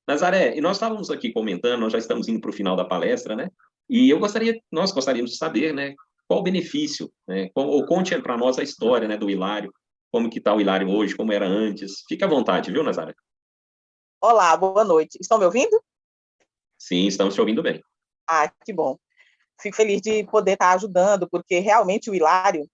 Nazaré, e nós estávamos aqui comentando, nós já estamos indo para o final da palestra, né? E nós gostaríamos de saber, né, qual o benefício, né? Ou conte para nós a história, né, do Hilário, como que está o Hilário hoje, como era antes. Fique à vontade, viu, Nazaré? Olá, boa noite. Estão me ouvindo? Sim, estamos te ouvindo bem. Ah, que bom. Fico feliz de poder estar ajudando, porque realmente o Hilário,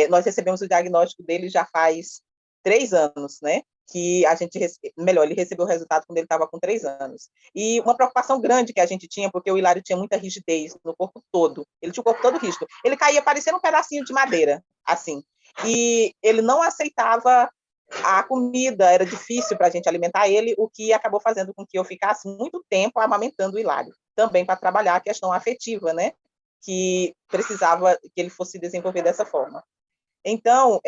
nós recebemos o diagnóstico dele já faz 3 anos, né? Que a gente, melhor, ele recebeu o resultado quando ele estava com 3 anos. E uma preocupação grande que a gente tinha, porque o Hilário tinha muita rigidez no corpo todo. Ele tinha o corpo todo rígido. Ele caía parecendo um pedacinho de madeira, assim. E ele não aceitava a comida, era difícil para a gente alimentar ele, o que acabou fazendo com que eu ficasse muito tempo amamentando o Hilário, também para trabalhar a questão afetiva, né? Que precisava que ele fosse desenvolver dessa forma. Então,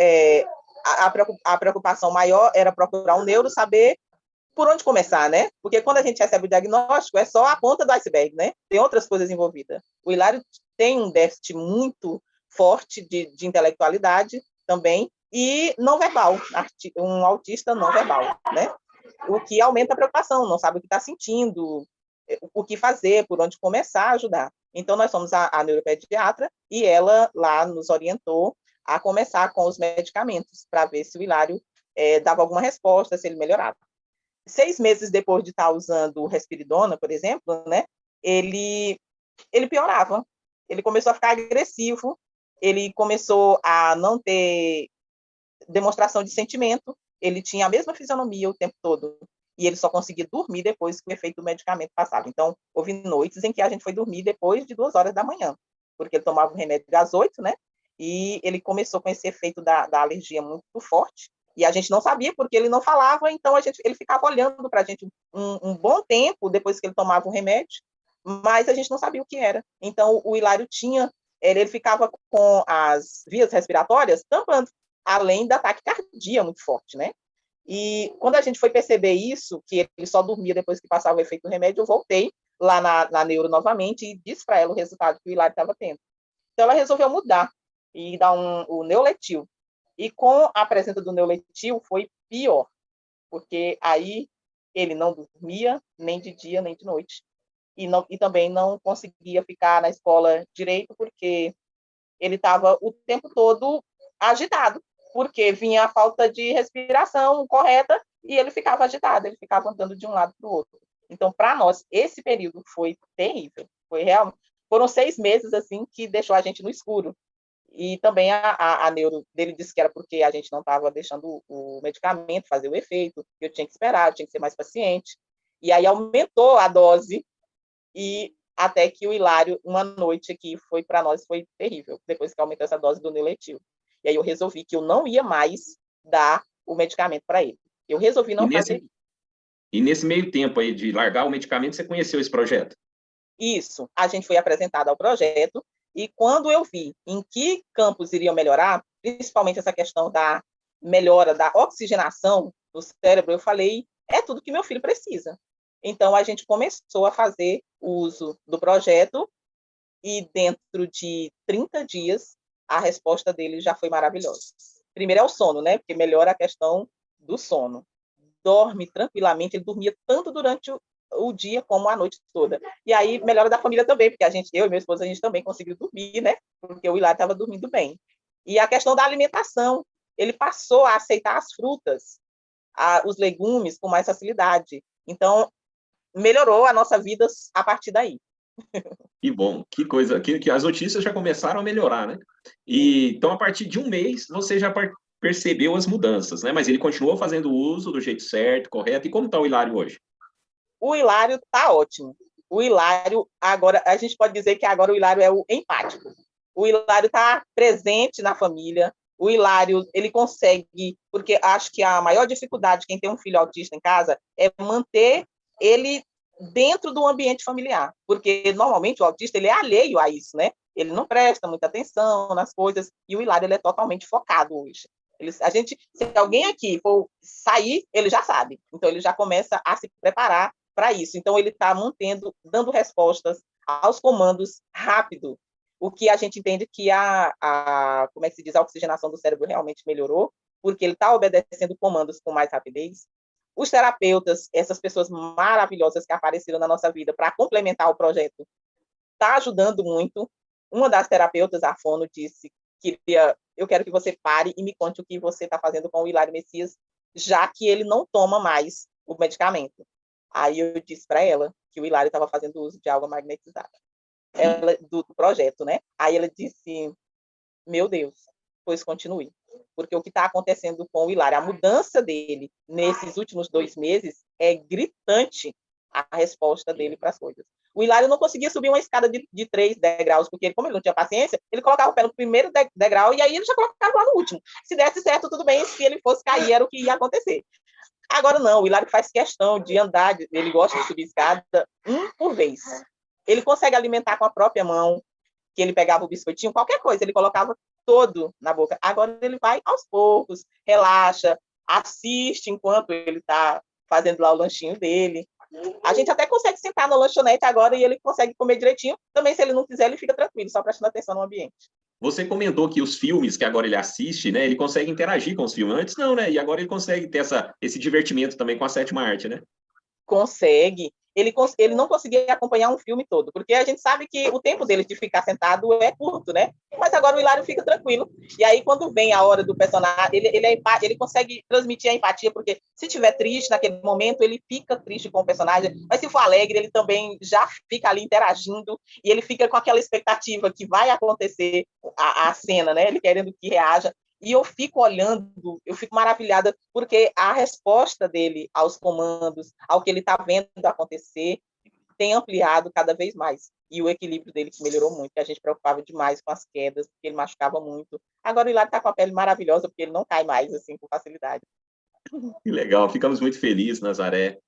a preocupação maior era procurar um neuro, saber por onde começar, né? Porque quando a gente recebe o diagnóstico, é só a ponta do iceberg, né? Tem outras coisas envolvidas. O Hilário tem um déficit muito forte de intelectualidade também, e não verbal, um autista não verbal, né? O que aumenta a preocupação, não sabe o que está sentindo, o que fazer, por onde começar a ajudar. Então, nós fomos a neuropediatra e ela lá nos orientou a começar com os medicamentos para ver se o Hilário dava alguma resposta, se ele melhorava. 6 meses depois de estar usando o Respiridona, por exemplo, né, ele piorava. Ele começou a ficar agressivo, ele começou a não ter demonstração de sentimento, ele tinha a mesma fisionomia o tempo todo, e ele só conseguia dormir depois que o efeito do medicamento passava. Então, houve noites em que a gente foi dormir depois de 2 horas da manhã, porque ele tomava o remédio às 8, né? E ele começou com esse efeito da alergia muito forte, e a gente não sabia porque ele não falava, então ele ficava olhando para a gente um bom tempo depois que ele tomava o remédio, mas a gente não sabia o que era. Então, o Hilário ele ficava com as vias respiratórias tampando, além da taquicardia muito forte, né? E quando a gente foi perceber isso, que ele só dormia depois que passava o efeito do remédio, eu voltei lá na neuro novamente e disse para ela o resultado que o Hilário estava tendo. Então, ela resolveu mudar e dar o Neuletil. E com a presença do Neuletil foi pior, porque aí ele não dormia nem de dia nem de noite. E também não conseguia ficar na escola direito, porque ele estava o tempo todo agitado, porque vinha a falta de respiração correta e ele ficava agitado, ele ficava andando de um lado para o outro. Então, para nós, esse período foi terrível. Foram 6 meses assim que deixou a gente no escuro. E também a neuro dele disse que era porque a gente não estava deixando o medicamento fazer o efeito, que eu tinha que esperar, eu tinha que ser mais paciente. E aí aumentou a dose e até que o Hilário, uma noite aqui, foi para nós, foi terrível, depois que aumentou essa dose do Neuletil. E aí eu resolvi que eu não ia mais dar o medicamento para ele. Eu resolvi E não fazer nesse, e nesse meio tempo aí de largar o medicamento, você conheceu esse projeto? isso. A gente foi apresentado ao projeto e quando eu vi em que campos iriam melhorar, principalmente essa questão da melhora da oxigenação do cérebro, eu falei, é tudo que meu filho precisa. Então, a gente começou a fazer uso do projeto e dentro de 30 dias a resposta dele já foi maravilhosa. Primeiro é o sono, né? Porque melhora a questão do sono. Dorme tranquilamente, ele dormia tanto durante o dia como a noite toda. E aí melhora da família também, porque eu e meu esposo, a gente também conseguiu dormir, né? Porque o Hilário estava dormindo bem. E a questão da alimentação, ele passou a aceitar as frutas, os legumes com mais facilidade. Então, melhorou a nossa vida a partir daí. Que bom, que coisa, que as notícias já começaram a melhorar, né? E então, a partir de um mês, você já percebeu as mudanças, né? Mas ele continuou fazendo uso do jeito certo, correto. E como está o Hilário hoje? O Hilário tá ótimo. O Hilário, agora, a gente pode dizer que agora o Hilário é o empático. O Hilário está presente na família. O Hilário, ele consegue, porque acho que a maior dificuldade de quem tem um filho autista em casa é manter ele dentro do ambiente familiar, porque normalmente o autista ele é alheio a isso, né? Ele não presta muita atenção nas coisas e o Hilário ele é totalmente focado hoje. Se alguém aqui for sair, ele já sabe. Então ele já começa a se preparar para isso. Então, ele está dando respostas aos comandos rápido, o que a gente entende que como é que se diz, a oxigenação do cérebro realmente melhorou, porque ele está obedecendo comandos com mais rapidez. Os terapeutas, essas pessoas maravilhosas que apareceram na nossa vida para complementar o projeto, está ajudando muito. Uma das terapeutas, a Fono, disse que eu quero que você pare e me conte o que você está fazendo com o Hilário Messias, já que ele não toma mais o medicamento. Aí eu disse para ela que o Hilário estava fazendo uso de água magnetizada, do projeto, né? Aí ela disse, meu Deus, pois continue. Porque o que está acontecendo com o Hilário, a mudança dele nesses últimos 2 meses é gritante, a resposta dele para as coisas. O Hilário não conseguia subir uma escada de 3 degraus, porque como ele não tinha paciência, ele colocava o pé no primeiro degrau e aí ele já colocava lá no último. Se desse certo, tudo bem, se ele fosse cair, era o que ia acontecer. Agora não, o Hilário faz questão de andar, ele gosta de subir escada por vez. Ele consegue alimentar com a própria mão, que ele pegava o biscoitinho, qualquer coisa, ele colocava todo na boca. Agora ele vai aos poucos, relaxa, assiste enquanto ele está fazendo lá o lanchinho dele. A gente até consegue sentar na lanchonete agora e ele consegue comer direitinho. Também, se ele não quiser, ele fica tranquilo, só prestando atenção no ambiente. Você comentou que os filmes que agora ele assiste, né, ele consegue interagir com os filmes. Antes não, né? E agora ele consegue ter esse divertimento também com a sétima arte, né? Consegue. Ele não conseguia acompanhar um filme todo, porque a gente sabe que o tempo dele de ficar sentado é curto, né? Mas agora o Hilário fica tranquilo. E aí, quando vem a hora do personagem, ele consegue transmitir a empatia, porque se estiver triste naquele momento, ele fica triste com o personagem, mas se for alegre, ele também já fica ali interagindo, e ele fica com aquela expectativa que vai acontecer a cena, né? Ele querendo que reaja. E eu fico olhando, eu fico maravilhada, porque a resposta dele aos comandos, ao que ele está vendo acontecer, tem ampliado cada vez mais. E o equilíbrio dele melhorou muito, que a gente preocupava demais com as quedas, porque ele machucava muito. Agora o Hilário está com a pele maravilhosa, porque ele não cai mais assim com facilidade. Que legal, ficamos muito felizes, Nazaré.